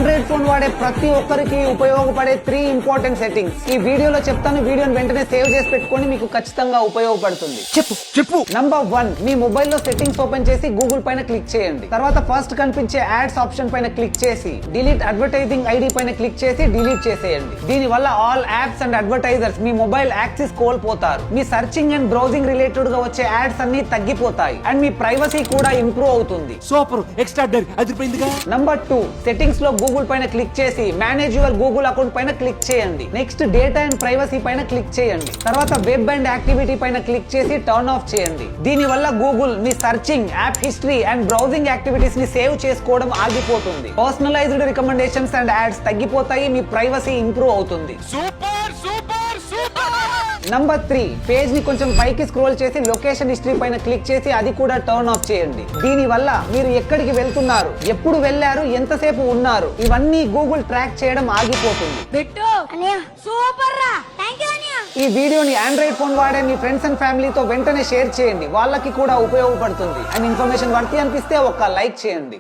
Android phone వాడే ప్రతి ఒక్కరికి ఉపయోగపడే 3 ఇంపార్టెంట్ సెట్టింగ్స్ ఈ వీడియోలో చెప్తాను. వీడియోని వెంటనే సేవ్ చేసి పెట్టుకొని మీకు ఖచ్చితంగా ఉపయోగపడుతుంది. చెప్పు. నంబర్ 1, మీ మొబైల్లో సెట్టింగ్స్ ఓపెన్ చేసి గూగుల్ పైన క్లిక్ చేయండి. తర్వాత ఫస్ట్ కనిపించే యాడ్స్ ఆప్షన్ పైన క్లిక్ చేసి డిలీట్ అడ్వర్టైజింగ్ ఐడి పైన క్లిక్ చేసి డిలీట్ చేసేయండి. దీని వల్ల ఆల్ యాప్స్ అండ్ అడ్వర్టైజర్స్ మీ మొబైల్ యాక్సెస్ కోల్పోతారు. మీ సర్చింగ్ అండ్ బ్రౌజింగ్ రిలేటెడ్ గా వచ్చే యాడ్స్ అన్ని తగ్గిపోతాయి అండ్ మీ ప్రైవసీ కూడా ఇంప్రూవ్ అవుతుంది. సూపర్ ఎక్స్ట్రాడర్ అదిరిపోయిందిగా. నంబర్ 2, సెట్టింగ్స్ లో గూగుల్ పైన క్లిక్ చేసి మేనేజ్ యువర్ గూగుల్ అకౌంట్ పైన క్లిక్ చేయండి. నెక్స్ట్ డేటా అండ్ ప్రైవసీ పైన క్లిక్ చేయండి. తర్వాత వెబ్ అండ్ యాక్టివిటీ పైన క్లిక్ చేసి టర్న్ ఆఫ్ చేయండి. దీని వల్ల Google me searching, app history and browsing activities ని సేవ్ చేసుకోవడం ఆగిపోతుంది. పర్సనలైజ్డ్ రికమెండేషన్స్ అండ్ యాడ్స్ తగ్గిపోతాయి. మీ ప్రైవసీ ఇంప్రూవ్ అవుతుంది. Super super super. Number 3, page ని కొంచెం పైకి స్క్రోల్ చేసి లొకేషన్ హిస్టరీ పైన క్లిక్ చేసి అది కూడా టర్న్ ఆఫ్ చేయండి. దీని వల్ల మీరు ఎక్కడికి వెళ్తున్నారు, ఎప్పుడు వెళ్లారు, ఎంతసేపు ఉన్నారు ఇవన్నీ గూగుల్ ట్రాక్ చేయడం ఆగిపోతుంది. ఈ వీడియోని ఆండ్రాయిడ్ ఫోన్ వాడే మీ ఫ్రెండ్స్ అండ్ ఫ్యామిలీతో వెంటనే షేర్ చేయండి. వాళ్ళకి కూడా ఉపయోగపడుతుంది. అండ్ ఇన్ఫర్మేషన్ వర్తి అనిపిస్తే ఒక లైక్ చేయండి.